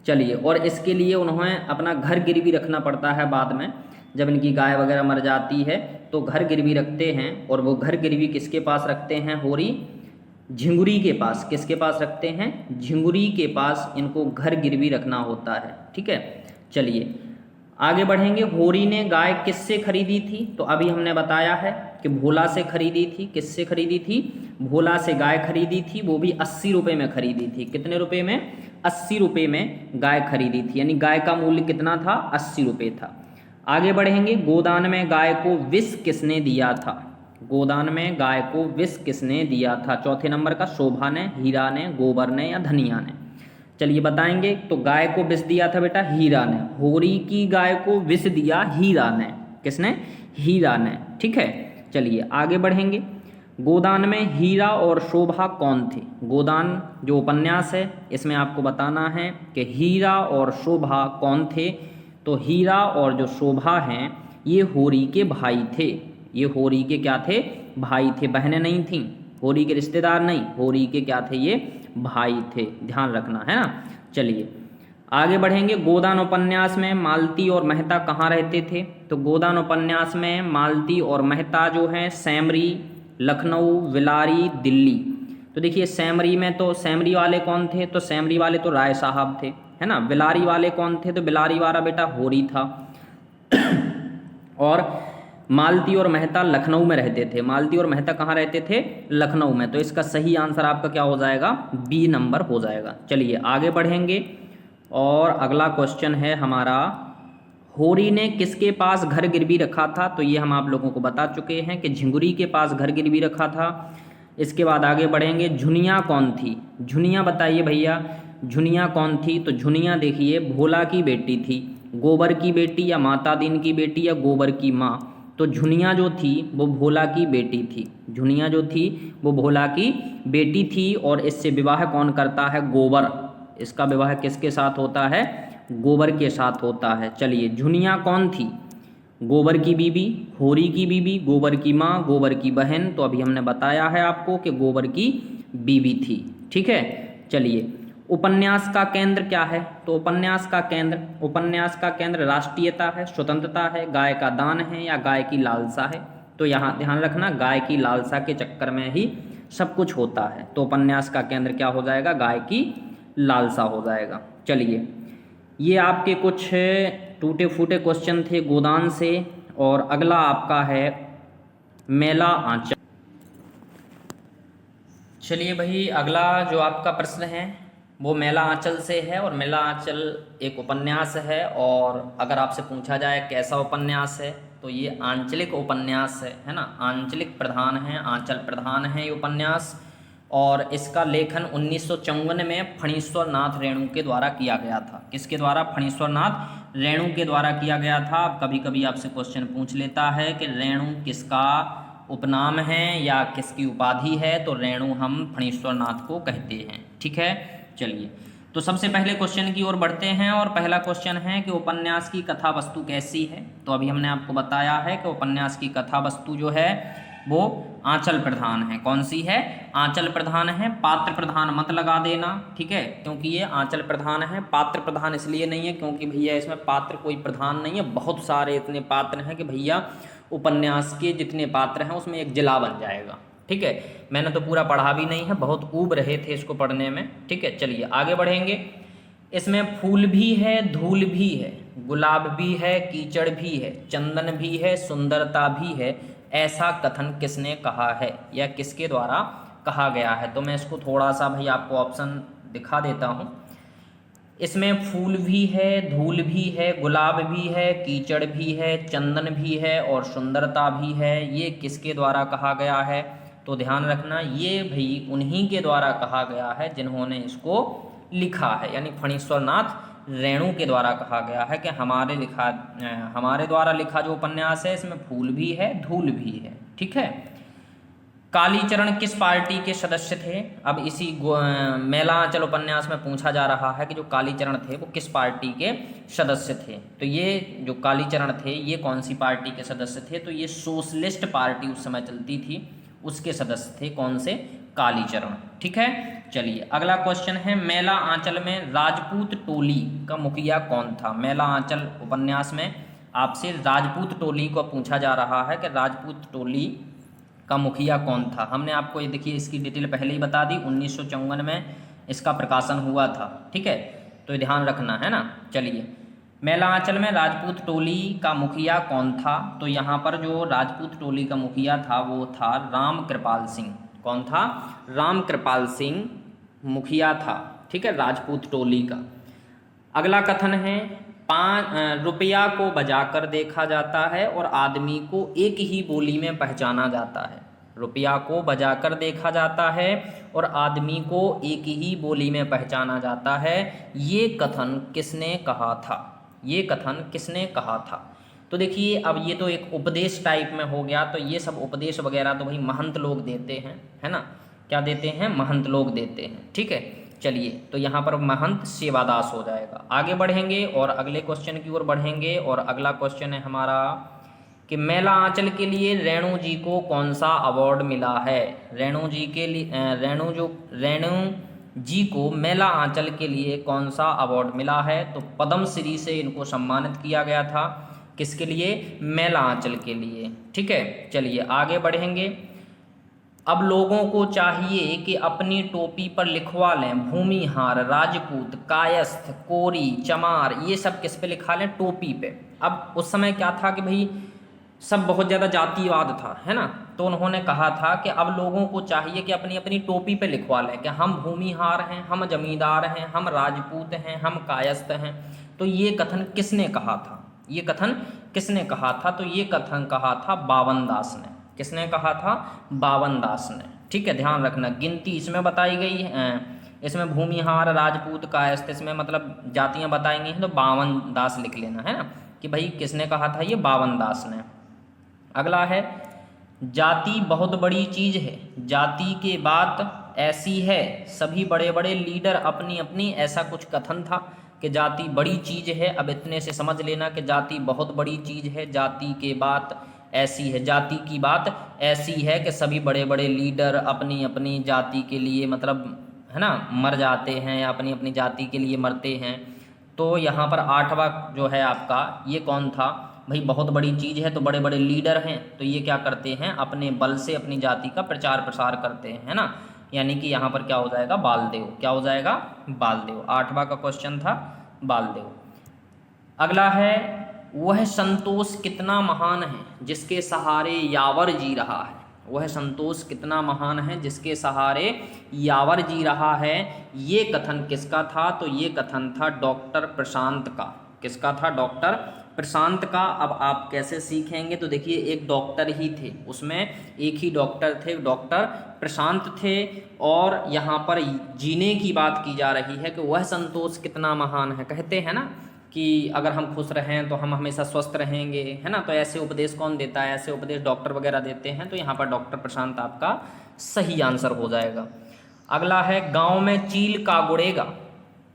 चलिए। और इसके लिए उन्होंने अपना घर गिरवी रखना पड़ता है बाद में, जब इनकी गाय वगैरह मर जाती है तो घर गिरवी रखते हैं। और वो घर गिरवी किसके पास रखते हैं? होरी झिंगुरी के पास। किसके पास रखते हैं? झिंगुरी के पास इनको घर गिरवी रखना होता है। ठीक है, चलिए आगे बढ़ेंगे। होरी ने गाय किससे खरीदी थी? तो अभी हमने बताया है कि भोला से खरीदी थी। किससे खरीदी थी? भोला से गाय खरीदी थी, वो भी 80 रुपये में खरीदी थी। कितने रुपये में? 80 रुपये में गाय खरीदी थी, यानी गाय का मूल्य कितना था? 80 रुपये था। आगे बढ़ेंगे। गोदान में गाय को विष किसने दिया था? गोदान में गाय को विष किसने दिया था? चौथे नंबर का शोभा ने, हीरा ने, गोबर ने या धनिया ने? चलिए बताएंगे। तो गाय को विष दिया था बेटा हीरा ने। होरी की गाय को विष दिया हीरा ने। किसने? हीरा ने। ठीक है, चलिए आगे बढ़ेंगे। गोदान में हीरा और शोभा कौन थे? गोदान जो उपन्यास है इसमें आपको बताना है कि हीरा और शोभा कौन थे। तो हीरा और जो शोभा हैं ये होरी के भाई थे। ये होरी के क्या थे? भाई थे, बहनें नहीं थीं। होरी के रिश्तेदार नहीं, होरी के क्या थे? ये भाई थे, ध्यान रखना है ना। चलिए आगे बढ़ेंगे। गोदान उपन्यास में मालती और मेहता कहाँ रहते थे? तो गोदान उपन्यास में मालती और मेहता जो हैं सैमरी, लखनऊ, विलारी, दिल्ली। तो देखिए सैमरी में तो सैमरी वाले कौन थे, तो सैमरी वाले तो राय साहब थे, है ना। बिलारी वाले कौन थे, तो बिलारी वाला बेटा होरी था। और मालती और मेहता लखनऊ में रहते थे। मालती और मेहता कहाँ रहते थे, लखनऊ में। तो इसका सही आंसर आपका क्या हो जाएगा, बी नंबर हो जाएगा। चलिए आगे बढ़ेंगे और अगला क्वेश्चन है हमारा, होरी ने किसके पास घर गिरवी रखा था, तो ये हम आप लोगों को बता चुके हैं कि झिंगुरी के पास घर गिरवी रखा था। इसके बाद आगे बढ़ेंगे, झुनिया कौन थी, झुनिया बताइए भैया, झुनिया कौन थी, तो झुनिया देखिए भोला की बेटी थी, गोबर की बेटी या माता दीन की बेटी या गोबर की माँ। तो झुनिया जो थी वो भोला की बेटी थी, झुनिया जो थी वो भोला की बेटी थी। और इससे विवाह कौन करता है, गोबर। इसका विवाह किसके साथ होता है, गोबर के साथ होता है। चलिए झुनिया कौन थी, गोबर की बीबी, होरी की बीबी, गोबर की माँ, गोबर की बहन। तो अभी हमने बताया है आपको कि गोबर की बीबी थी, ठीक है। चलिए उपन्यास का केंद्र क्या है, तो उपन्यास का केंद्र राष्ट्रीयता है, स्वतंत्रता है, गाय का दान है या गाय की लालसा है। तो यहाँ ध्यान रखना, गाय की लालसा के चक्कर में ही सब कुछ होता है। तो उपन्यास का केंद्र क्या हो जाएगा, गाय की लालसा हो जाएगा। चलिए ये आपके कुछ टूटे फूटे क्वेश्चन थे गोदान से। और अगला आपका है मेला आंचल। चलिए भाई अगला जो आपका प्रश्न है वो मेला आंचल से है। और मेला आंचल एक उपन्यास है। और अगर आपसे पूछा जाए कैसा उपन्यास है, तो ये आंचलिक उपन्यास है ना, आंचलिक प्रधान है, आंचल प्रधान है ये उपन्यास। और इसका लेखन 1954 में फणीश्वर नाथ रेणु के द्वारा किया गया था। किसके द्वारा, फणीश्वर नाथ रेणु के द्वारा किया गया था। कभी कभी आपसे क्वेश्चन पूछ लेता है कि रेणु किसका उपनाम है या किसकी उपाधि है, तो रेणु हम फणीश्वर नाथ को कहते हैं, ठीक है। चलिए तो सबसे पहले क्वेश्चन की ओर बढ़ते हैं। और पहला क्वेश्चन है कि उपन्यास की कथा वस्तु कैसी है। तो अभी हमने आपको बताया है कि उपन्यास की कथा वस्तु जो है वो आंचल प्रधान है। कौन सी है, आंचल प्रधान है। पात्र प्रधान मत लगा देना, ठीक है, क्योंकि ये आंचल प्रधान है। पात्र प्रधान इसलिए नहीं है क्योंकि भैया इसमें पात्र कोई प्रधान नहीं है, बहुत सारे इतने पात्र हैं कि भैया उपन्यास के जितने पात्र हैं उसमें एक जिला बन जाएगा, ठीक है। मैंने तो पूरा पढ़ा भी नहीं है, बहुत ऊब रहे थे इसको पढ़ने में, ठीक है। चलिए आगे बढ़ेंगे। इसमें फूल भी है, धूल भी है, गुलाब भी है, कीचड़ भी है, चंदन भी है, सुंदरता भी है, ऐसा कथन किसने कहा है या किसके द्वारा कहा गया है। तो मैं इसको थोड़ा सा भाई आपको ऑप्शन दिखा देता हूँ। इसमें फूल भी है, धूल भी है, गुलाब भी है, कीचड़ भी है, चंदन भी है और सुंदरता भी है। ये किसके द्वारा कहा गया है, तो ध्यान रखना ये भाई उन्हीं के द्वारा कहा गया है जिन्होंने इसको लिखा है, यानी फणीश्वर नाथ रेणु के द्वारा कहा गया है कि हमारे द्वारा लिखा जो उपन्यास है इसमें फूल भी है, धूल भी है, ठीक है। कालीचरण किस पार्टी के सदस्य थे। अब इसी मेला आंचल उपन्यास में पूछा जा रहा है कि जो कालीचरण थे वो किस पार्टी के सदस्य थे। तो ये जो कालीचरण थे ये कौन सी पार्टी के सदस्य थे, तो ये सोशलिस्ट पार्टी उस समय चलती थी उसके सदस्य थे। कौन से, कालीचरण, ठीक है। चलिए अगला क्वेश्चन है, मेला आंचल में राजपूत टोली का मुखिया कौन था। मेला आंचल उपन्यास में आपसे राजपूत टोली को पूछा जा रहा है कि राजपूत टोली का मुखिया कौन था। हमने आपको ये देखिए इसकी डिटेल पहले ही बता दी, 1954 में इसका प्रकाशन हुआ था, ठीक है, तो ये ध्यान रखना है ना। चलिए मेला आंचल में राजपूत टोली का मुखिया कौन था, तो यहाँ पर जो राजपूत टोली का मुखिया था वो था राम कृपाल सिंह। कौन था, राम कृपाल सिंह मुखिया था, ठीक है, राजपूत टोली का। अगला कथन है, 5 रुपया को बजाकर देखा जाता है और आदमी को एक ही बोली में पहचाना जाता है। रुपया को बजाकर देखा जाता है और आदमी को एक ही बोली में पहचाना जाता है। ये कथन किसने कहा था, ये कथन किसने कहा था। तो देखिए अब ये तो एक उपदेश टाइप में हो गया, तो ये सब उपदेश वगैरह तो भाई महंत लोग देते हैं, है ना, क्या देते हैं, महंत लोग देते हैं, ठीक है। चलिए तो यहाँ पर महंत सेवादास हो जाएगा। आगे बढ़ेंगे और अगले क्वेश्चन की ओर बढ़ेंगे। और अगला क्वेश्चन है हमारा कि मेला आंचल के लिए रेणु जी को कौन सा अवार्ड मिला है। रेणु जी के लिए रेणु जी को मेला आंचल के लिए कौन सा अवार्ड मिला है, तो पद्मश्री से इनको सम्मानित किया गया था। किसके लिए, मेला आंचल के लिए, ठीक है। चलिए आगे बढ़ेंगे। अब लोगों को चाहिए कि अपनी टोपी पर लिखवा लें भूमिहार, राजपूत, कायस्थ, कोरी, चमार, ये सब किस पे लिखा लें? टोपी पे। अब उस समय क्या था कि भाई सब बहुत ज़्यादा जातिवाद था, है ना, तो उन्होंने कहा था कि अब लोगों को चाहिए कि अपनी अपनी टोपी पे लिखवा लें कि हम भूमिहार हैं, हम जमींदार हैं, हम राजपूत हैं, हम कायस्थ हैं। तो ये कथन किसने कहा था? ये कथन किसने कहा था? तो ये कथन कहा था बावन दास ने। किसने कहा था? बावन दास ने। ठीक है, ध्यान रखना, गिनती इसमें बताई गई है, इसमें भूमिहार, राजपूत, कायस्थ, इसमें मतलब जातियां बताई गई हैं, तो बावन दास लिख लेना, है ना, कि भाई किसने कहा था? ये बावन दास ने। अगला है, जाति बहुत बड़ी चीज है, जाति के बात ऐसी है, सभी बड़े बड़े लीडर अपनी अपनी, ऐसा कुछ कथन था कि जाति बड़ी चीज है। अब इतने से समझ लेना कि जाति बहुत बड़ी चीज है, जाति के बात ऐसी है, जाति की बात ऐसी है कि सभी बड़े बड़े लीडर अपनी अपनी जाति के लिए, मतलब है ना, मर जाते हैं या अपनी अपनी जाति के लिए मरते हैं। तो यहाँ पर आठवां जो है आपका, ये कौन था? भाई बहुत बड़ी चीज़ है तो बड़े बड़े लीडर हैं, तो ये क्या करते हैं? अपने बल से अपनी जाति का प्रचार प्रसार करते हैं, है ना, यानी कि यहाँ पर क्या हो जाएगा? बालदेव। क्या हो जाएगा? बालदेव। आठवां का क्वेश्चन था बालदेव। अगला है, वह संतोष कितना महान है जिसके सहारे यावर जी रहा है। वह संतोष कितना महान है जिसके सहारे यावर जी रहा है। ये कथन किसका था? तो ये कथन था डॉक्टर प्रशांत का। किसका था? डॉक्टर प्रशांत का। अब आप कैसे सीखेंगे? तो देखिए, एक डॉक्टर ही थे, उसमें एक ही डॉक्टर थे, डॉक्टर प्रशांत थे, और यहाँ पर जीने की बात की जा रही है कि वह संतोष कितना महान है। कहते हैं ना कि अगर हम खुश रहें तो हम हमेशा स्वस्थ रहेंगे, है ना, तो ऐसे उपदेश कौन देता है? ऐसे उपदेश डॉक्टर वगैरह देते हैं। तो यहाँ पर डॉक्टर प्रशांत आपका सही आंसर हो जाएगा। अगला है, गांव में चील का गुड़ेगा।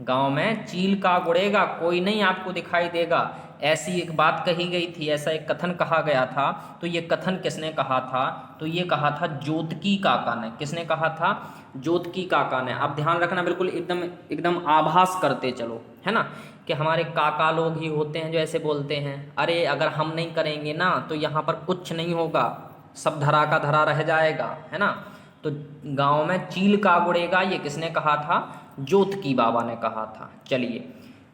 गांव में चील का गुड़ेगा, कोई नहीं आपको दिखाई देगा, ऐसी एक बात कही गई थी, ऐसा एक कथन कहा गया था। तो ये कथन किसने कहा था? तो ये कहा था ज्योतकी काका ने। किसने कहा था? ज्योतकी काका ने। अब ध्यान रखना, बिल्कुल एकदम एकदम आभास करते चलो, है ना, कि हमारे काका लोग ही होते हैं जो ऐसे बोलते हैं। अरे अगर हम नहीं करेंगे ना तो यहाँ पर कुछ नहीं होगा, सब धरा का धरा रह जाएगा, है ना। तो गांव में चील का गुड़ेगा, ये किसने कहा था? ज्योतकी बाबा ने कहा था। चलिए,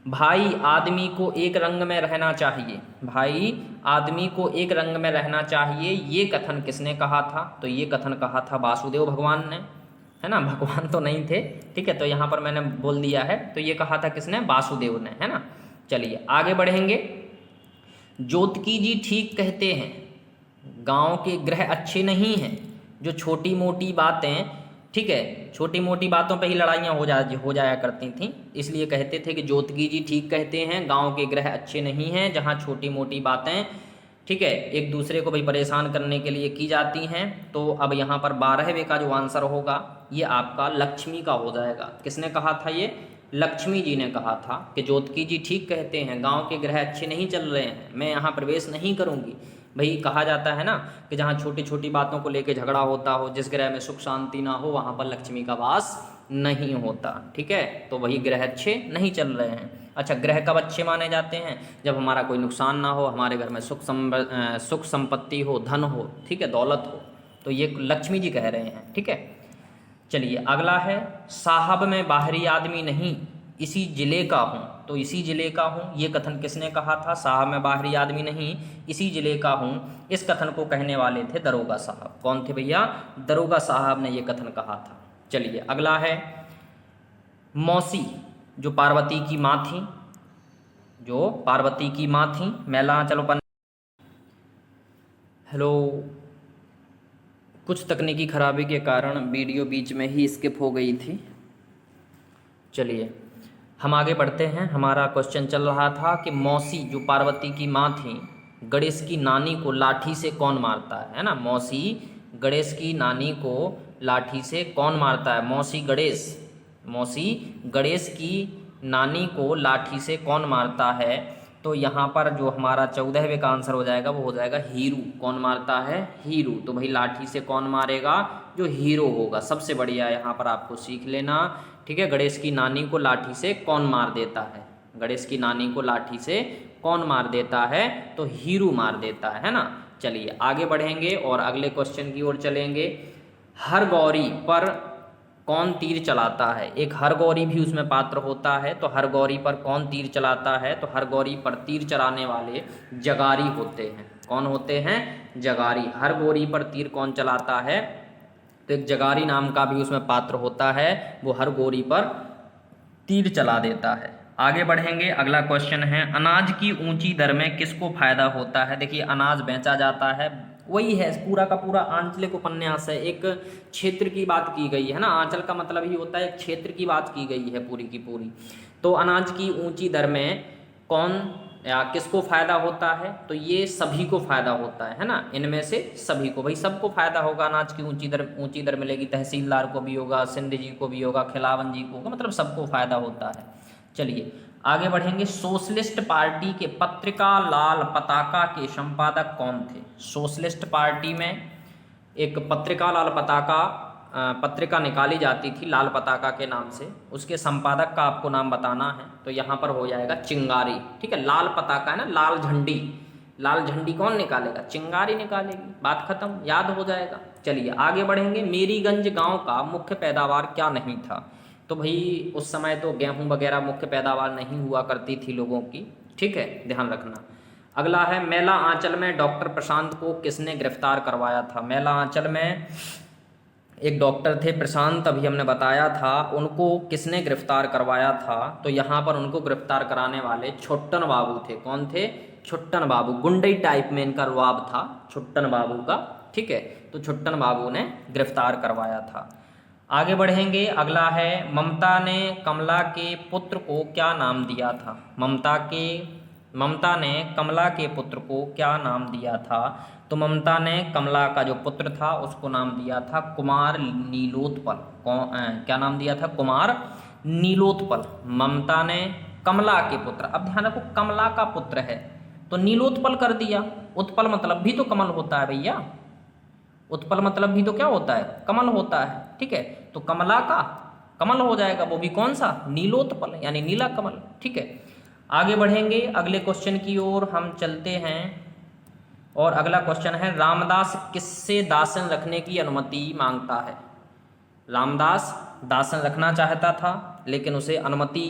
भाई आदमी को एक रंग में रहना चाहिए। भाई आदमी को एक रंग में रहना चाहिए, ये कथन किसने कहा था? तो ये कथन कहा था वासुदेव भगवान ने, है ना, भगवान तो नहीं थे, ठीक है, तो यहाँ पर मैंने बोल दिया है। तो ये कहा था किसने? वासुदेव ने, है ना। चलिए आगे बढ़ेंगे। ज्योतकी जी ठीक कहते हैं, गांव के ग्रह अच्छे नहीं हैं, जो छोटी मोटी बातें, ठीक है, छोटी मोटी बातों पे ही लड़ाइयाँ हो जाया करती थीं, इसलिए कहते थे कि ज्योतकी जी ठीक कहते हैं, गांव के ग्रह अच्छे नहीं हैं, जहाँ छोटी मोटी बातें, ठीक है, एक दूसरे को भाई परेशान करने के लिए की जाती हैं। तो अब यहाँ पर 12वें का जो आंसर होगा ये आपका लक्ष्मी का हो जाएगा। किसने कहा था? ये लक्ष्मी जी ने कहा था कि ज्योतकी जी ठीक कहते हैं, गांव के ग्रह अच्छे नहीं चल रहे हैं, मैं यहाँ प्रवेश नहीं करूँगी। भाई कहा जाता है ना कि जहाँ छोटी छोटी बातों को लेकर झगड़ा होता हो, जिस ग्रह में सुख शांति ना हो, वहाँ पर लक्ष्मी का वास नहीं होता, ठीक है, तो वही ग्रह अच्छे नहीं चल रहे हैं। अच्छा, ग्रह कब अच्छे माने जाते हैं? जब हमारा कोई नुकसान ना हो, हमारे घर में सुख संपत्ति हो, धन हो, ठीक है, दौलत हो, तो ये लक्ष्मी जी कह रहे हैं, ठीक है। चलिए अगला है, साहब मैं बाहरी आदमी नहीं, इसी जिले का हूँ। तो इसी जिले का हूँ, ये कथन किसने कहा था? साहब मैं बाहरी आदमी नहीं, इसी जिले का हूँ। इस कथन को कहने वाले थे दरोगा साहब। कौन थे भैया? दरोगा साहब ने ये कथन कहा था। चलिए अगला है, मौसी जो पार्वती की माँ थी, जो पार्वती की माँ थी, मैला चलो हेलो, कुछ तकनीकी खराबी के कारण वीडियो बीच में ही स्किप हो गई थी। चलिए हम आगे बढ़ते हैं। हमारा क्वेश्चन चल रहा था कि मौसी जो पार्वती की माँ थी, गणेश की नानी को लाठी से कौन मारता है ना। मौसी गणेश की नानी को लाठी से कौन मारता है? मौसी गणेश की नानी को लाठी से कौन मारता है? तो यहाँ पर जो हमारा 14वें का आंसर हो जाएगा वो हो जाएगा हीरू। कौन मारता है? हीरू। तो भाई लाठी से कौन मारेगा? जो हीरो होगा। सबसे बढ़िया यहाँ पर आपको सीख लेना, ठीक है। गणेश की नानी को लाठी से कौन मार देता है? गणेश की नानी को लाठी से कौन मार देता है? तो हीरू मार देता है ना। चलिए आगे बढ़ेंगे और अगले क्वेश्चन की ओर चलेंगे। हर गौरी पर कौन तीर चलाता है? एक हर गौरी भी उसमें पात्र होता है, तो हर गौरी पर कौन तीर चलाता है? तो हर गौरी पर तीर चलाने वाले जगारी होते हैं। कौन होते हैं? जगारी। हर गौरी पर तीर कौन चलाता है? तो एक जगारी नाम का भी उसमें पात्र होता है, वो हर गौरी पर तीर चला देता है। आगे बढ़ेंगे, अगला क्वेश्चन है, अनाज की ऊंची दर में किसको फायदा होता है? देखिए, अनाज बेचा जाता है, वही है, पूरा का पूरा आंचलिक उपन्यास है, एक क्षेत्र की बात की गई है ना। आंचल का मतलब ही होता है एक क्षेत्र की बात की गई है पूरी की पूरी। तो अनाज की ऊंची दर में कौन या किसको फायदा होता है? तो ये सभी को फायदा होता है ना, इनमें से सभी को, भाई सबको फायदा होगा। अनाज की ऊंची दर मिलेगी, तहसीलदार को भी होगा, सिंध जी को भी होगा, खिलावन जी को होगा, मतलब सबको फायदा होता है। चलिए आगे बढ़ेंगे। सोशलिस्ट पार्टी के पत्रिका लाल पताका के संपादक कौन थे? सोशलिस्ट पार्टी में एक पत्रिका लाल पताका पत्रिका निकाली जाती थी लाल पताका के नाम से, उसके संपादक का आपको नाम बताना है। तो यहाँ पर हो जाएगा चिंगारी। ठीक है, लाल पताका है ना, लाल झंडी, लाल झंडी कौन निकालेगा? चिंगारी निकालेगी, बात खत्म, याद हो जाएगा। चलिए आगे बढ़ेंगे। मेरीगंज गांव का मुख्य पैदावार क्या नहीं था? तो भाई उस समय तो गेहूं वगैरह मुख्य पैदावार नहीं हुआ करती थी लोगों की। ठीक है, ध्यान रखना। अगला है, मेला आंचल में डॉक्टर प्रशांत को किसने गिरफ्तार करवाया था? मेला आंचल में एक डॉक्टर थे प्रशांत, अभी हमने बताया था, उनको किसने गिरफ्तार करवाया था? तो यहाँ पर उनको गिरफ्तार कराने वाले छुट्टन बाबू थे। कौन थे? छुट्टन बाबू। गुंडई टाइप में इनका रुआब था छुट्टन बाबू का। ठीक है, तो छुट्टन बाबू ने गिरफ्तार करवाया था। आगे बढ़ेंगे, अगला है, ममता ने कमला के पुत्र को क्या नाम दिया था? ममता ने कमला के पुत्र को क्या नाम दिया था? तो ममता ने कमला का जो पुत्र था उसको नाम दिया था कुमार नीलोत्पल। क्या नाम दिया था? कुमार नीलोत्पल। ममता ने कमला के पुत्र, अब ध्यान रखो कमला का पुत्र है तो नीलोत्पल कर दिया। उत्पल मतलब भी तो कमल होता है भैया, उत्पल मतलब भी तो क्या होता है? कमल होता है। ठीक है, तो कमला का कमल हो जाएगा, वो भी कौन सा? नीलोत्पल, यानी नीला कमल। ठीक है, आगे बढ़ेंगे, अगले क्वेश्चन की ओर हम चलते हैं। और अगला क्वेश्चन है, रामदास किससे दासन रखने की अनुमति मांगता है? रामदास दासन रखना चाहता था लेकिन उसे अनुमति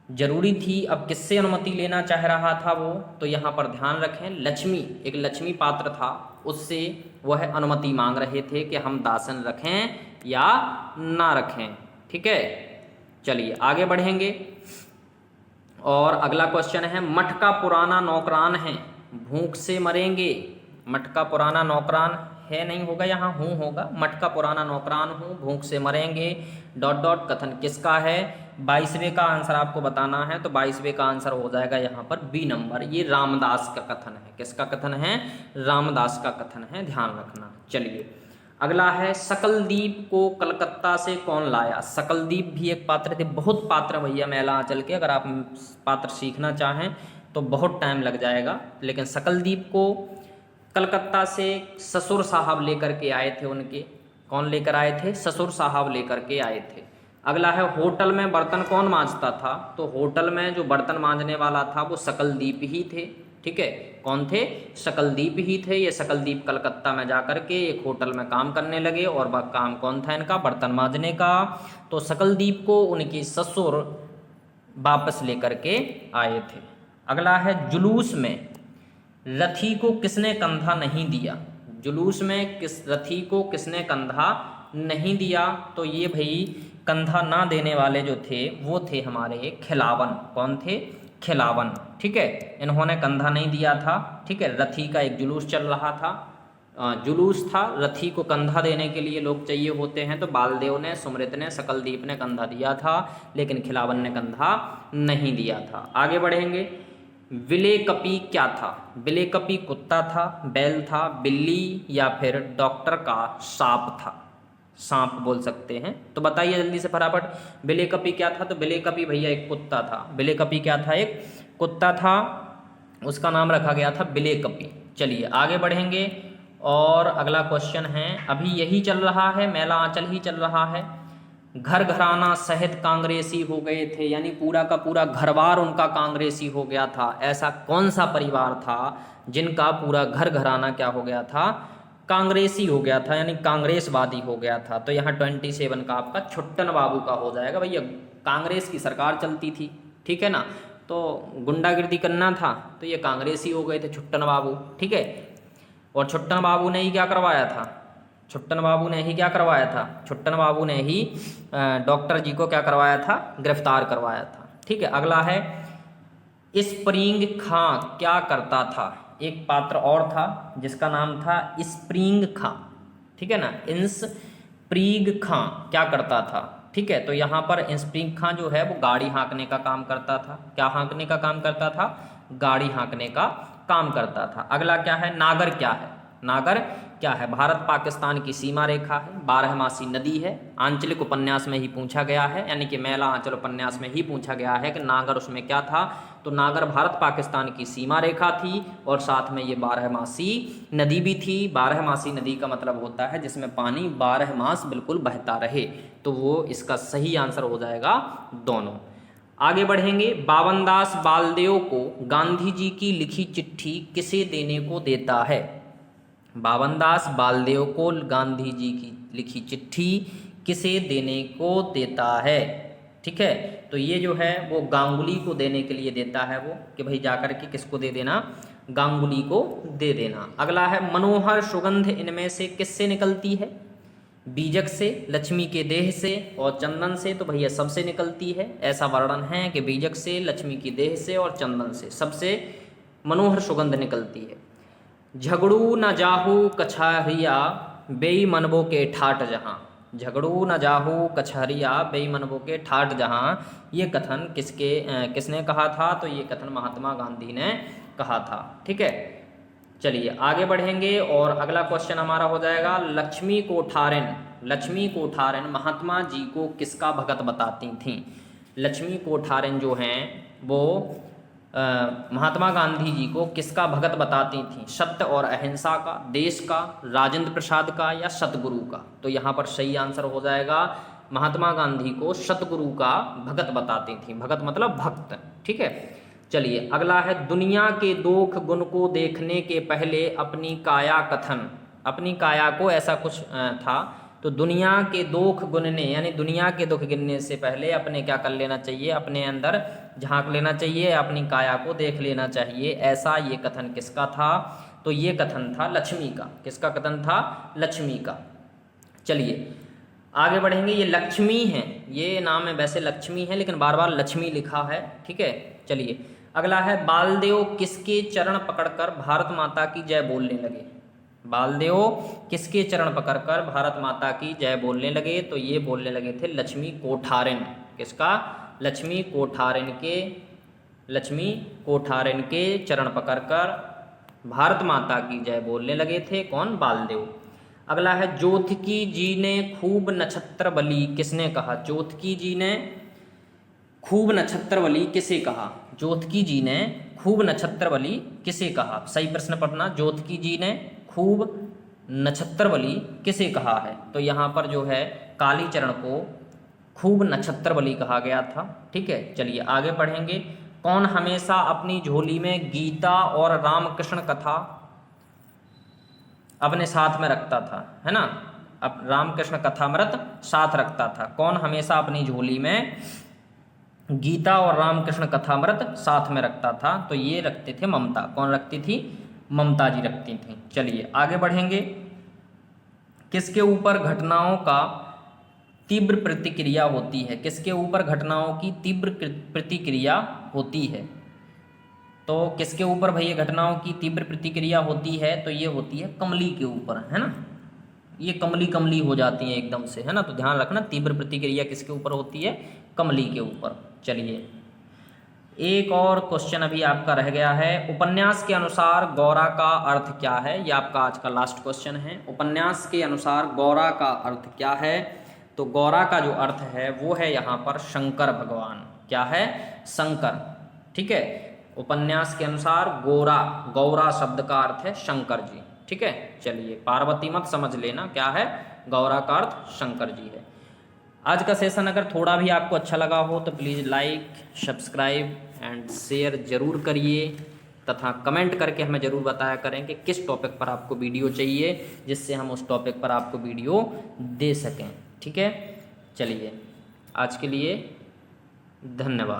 जरूरी थी। अब किससे अनुमति लेना चाह रहा था वो? तो यहाँ पर ध्यान रखें, लक्ष्मी, एक लक्ष्मी पात्र था, उससे वह अनुमति मांग रहे थे कि हम दासन रखें या ना रखें। ठीक है, चलिए आगे बढ़ेंगे। और अगला क्वेश्चन है, मठ का पुराना नौकरान है, भूख से मरेंगे। मठ का पुराना नौकरान है नहीं होगा, यहाँ हूँ होगा। मठ का पुराना नौकरान हूँ, भूख से मरेंगे, डॉट डॉट, कथन किसका है? 22वें का आंसर आपको बताना है, तो 22वें का आंसर हो जाएगा यहाँ पर बी नंबर। ये रामदास का कथन है। किसका कथन है? रामदास का कथन है, ध्यान रखना। चलिए अगला है, सकलदीप को कलकत्ता से कौन लाया? सकलदीप भी एक पात्र थे, बहुत पात्र भैया मेला आंचल के, अगर आप पात्र सीखना चाहें तो बहुत टाइम लग जाएगा। लेकिन सकलदीप को कलकत्ता से ससुर साहब लेकर के आए थे उनके। कौन लेकर आए थे? ससुर साहब लेकर के आए थे। अगला है, होटल में बर्तन कौन मांजता था? तो होटल में जो बर्तन मांजने वाला था वो सकलदीप ही थे। ठीक है, कौन थे? सकलदीप ही थे। ये सकलदीप कलकत्ता में जाकर के एक होटल में काम करने लगे, और वह काम कौन था इनका? बर्तन मांजने का। तो सकलदीप को उनके ससुर वापस लेकर के आए थे। अगला है, जुलूस में रथी को किसने कंधा नहीं दिया? जुलूस में किस रथी को किसने कंधा नहीं दिया? तो ये भाई कंधा ना देने वाले जो थे वो थे हमारे खिलावन। कौन थे? खिलावन। ठीक है, इन्होंने कंधा नहीं दिया था। ठीक है, रथी का एक जुलूस चल रहा था, जुलूस था, रथी को कंधा देने के लिए लोग चाहिए होते हैं, तो बालदेव ने, सुमृत ने, सकलदीप ने कंधा दिया था, लेकिन खिलावन ने कंधा नहीं दिया था। आगे बढ़ेंगे, विलेकपी क्या था? विलेकपी कुत्ता था, बैल था, बिल्ली, या फिर डॉक्टर का सांप था? सांप बोल सकते हैं। तो बताइए जल्दी से फटाफट, विलेकपी क्या था? तो विलेकपी भैया एक कुत्ता था। विलेकपी क्या था? एक कुत्ता था, उसका नाम रखा गया था विलेकपी। चलिए आगे बढ़ेंगे। और अगला क्वेश्चन है, अभी यही चल रहा है, मेला आंचल ही चल रहा है। घर घराना सहित कांग्रेसी हो गए थे, यानी पूरा का पूरा घरबार उनका कांग्रेसी हो गया था। ऐसा कौन सा परिवार था जिनका पूरा घर घराना क्या हो गया था? कांग्रेसी हो गया था, यानी कांग्रेसवादी हो गया था। तो यहाँ 27 का आपका छुट्टन बाबू का हो जाएगा। भैया कांग्रेस की सरकार चलती थी, ठीक है ना, तो गुंडागिर्दी करना था तो ये कांग्रेसी हो गए थे छुट्टन बाबू, ठीक है। और छुट्टन बाबू ने ही क्या करवाया था, छुट्टन बाबू ने ही क्या करवाया था, छुट्टन बाबू ने ही डॉक्टर जी को क्या करवाया था, गिरफ्तार करवाया था, ठीक है। अगला है स्प्रिंग खां क्या करता था। एक पात्र और था जिसका नाम था स्प्रिंग खां, ठीक है ना। इंस्प्रिंग खां क्या करता था, ठीक है। तो यहाँ पर स्प्रिंग खां जो है वो गाड़ी हाँकने का काम करता था। क्या हाँकने का काम करता था, गाड़ी हाँकने का काम करता था। अगला क्या है, नागर क्या है, नागर क्या है, भारत पाकिस्तान की सीमा रेखा है, बारहमासी नदी है, आंचलिक उपन्यास में ही पूछा गया है, यानी कि मैला आंचल उपन्यास में ही पूछा गया है कि नागर उसमें क्या था। तो नागर भारत पाकिस्तान की सीमा रेखा थी और साथ में ये बारहमासी नदी भी थी। बारहमासी नदी का मतलब होता है जिसमें पानी 12 मास बिल्कुल बहता रहे, तो वो इसका सही आंसर हो जाएगा दोनों। आगे बढ़ेंगे, बावनदास बालदेव को गांधी जी की लिखी चिट्ठी किसे देने को देता है। बावनदास बालदेव को गांधी जी की लिखी चिट्ठी किसे देने को देता है, ठीक है। तो ये जो है वो गांगुली को देने के लिए देता है वो, कि भाई जाकर के किसको दे देना, गांगुली को दे देना। अगला है मनोहर सुगंध इनमें से किससे निकलती है, बीजक से, लक्ष्मी के देह से और चंदन से। तो भैया सबसे निकलती है, ऐसा वर्णन है कि बीजक से, लक्ष्मी की देह से और चंदन से सबसे मनोहर सुगंध निकलती है। झगड़ू न जाहू कछहरिया बेई मनबो के ठाट जहाँ, झगड़ू न जाहू कछहरिया बेई मनबो के ठाट जहाँ, ये कथन किसने कहा था, तो ये कथन महात्मा गांधी ने कहा था, ठीक है। चलिए आगे बढ़ेंगे और अगला क्वेश्चन हमारा हो जाएगा, लक्ष्मी कोठारिन, लक्ष्मी कोठारिन महात्मा जी को किसका भगत बताती थीं। लक्ष्मी कोठारिन जो हैं वो महात्मा गांधी जी को किसका भगत बताती थीं, सत्य और अहिंसा का, देश का, राजेंद्र प्रसाद का या सतगुरु का। तो यहाँ पर सही आंसर हो जाएगा महात्मा गांधी को सतगुरु का भगत बताती थीं। भगत मतलब भक्त, ठीक है। चलिए अगला है, दुनिया के दुख गुण को देखने के पहले अपनी काया कथन, अपनी काया को ऐसा कुछ था, तो दुनिया के दुख गुनने यानी दुनिया के दुख गिनने से पहले अपने क्या कर लेना चाहिए, अपने अंदर झांक लेना चाहिए, अपनी काया को देख लेना चाहिए। ऐसा ये कथन किसका था, तो ये कथन था लक्ष्मी का। किसका कथन था, लक्ष्मी का। चलिए आगे बढ़ेंगे, ये लक्ष्मी है, ये नाम है वैसे लक्ष्मी है लेकिन बार बार लक्ष्मी लिखा है, ठीक है। चलिए अगला है, बालदेव किसके चरण पकड़कर भारत माता की जय बोलने लगे। बालदेव किसके चरण पकड़कर भारत माता की जय बोलने लगे, तो ये बोलने लगे थे लक्ष्मी कोठारिन। किसका, लक्ष्मी कोठारिन के, लक्ष्मी कोठारिन के चरण पकड़कर भारत माता की जय बोलने लगे थे, कौन, बालदेव। अगला है, जोतकी जी ने खूब नक्षत्र बली किसने कहा। जोतकी जी ने खूब नक्षत्र बली किसे कहा, जोतकी जी ने खूब नक्षत्र बली किसे कहा। सही प्रश्न पढ़ना, जोतकी जी ने खूब नक्षत्र बली किसे कहा है, तो यहाँ पर जो है कालीचरण को खूब नक्षत्र बली कहा गया था, ठीक है। चलिए आगे पढ़ेंगे, कौन हमेशा अपनी झोली में गीता और रामकृष्ण कथा अपने साथ में रखता था, है ना, अब रामकृष्ण कथामृत साथ रखता था। कौन हमेशा अपनी झोली में गीता और रामकृष्ण कथामृत साथ में रखता था, तो ये रखते थे ममता। कौन रखती थी, ममता जी रखती थी। चलिए आगे बढ़ेंगे, किसके ऊपर घटनाओं का तीव्र प्रतिक्रिया होती है, किसके ऊपर घटनाओं की तीव्र प्रतिक्रिया होती है, तो किसके ऊपर भैया घटनाओं की तीव्र प्रतिक्रिया होती है, तो ये होती है कमली के ऊपर, है ना, ये कमली कमली हो जाती हैं एकदम से, है ना, तो ध्यान रखना तीव्र प्रतिक्रिया किसके ऊपर होती है, कमली के ऊपर। चलिए एक और क्वेश्चन अभी आपका रह गया है, उपन्यास के अनुसार गौरा का अर्थ क्या है, ये आपका आज का लास्ट क्वेश्चन है। उपन्यास के अनुसार गौरा का अर्थ क्या है, तो गौरा का जो अर्थ है वो है यहाँ पर शंकर भगवान। क्या है, शंकर, ठीक है। उपन्यास के अनुसार गौरा, गौरा शब्द का अर्थ है शंकर जी, ठीक है। चलिए पार्वती मत समझ लेना, क्या है, गौरा का अर्थ शंकर जी है। आज का सेशन अगर थोड़ा भी आपको अच्छा लगा हो तो please like, subscribe and share ज़रूर करिए। तथा कमेंट करके हमें ज़रूर बताया करें कि किस टॉपिक पर आपको वीडियो चाहिए, जिससे हम उस टॉपिक पर आपको वीडियो दे सकें। ठीक है, चलिए आज के लिए धन्यवाद।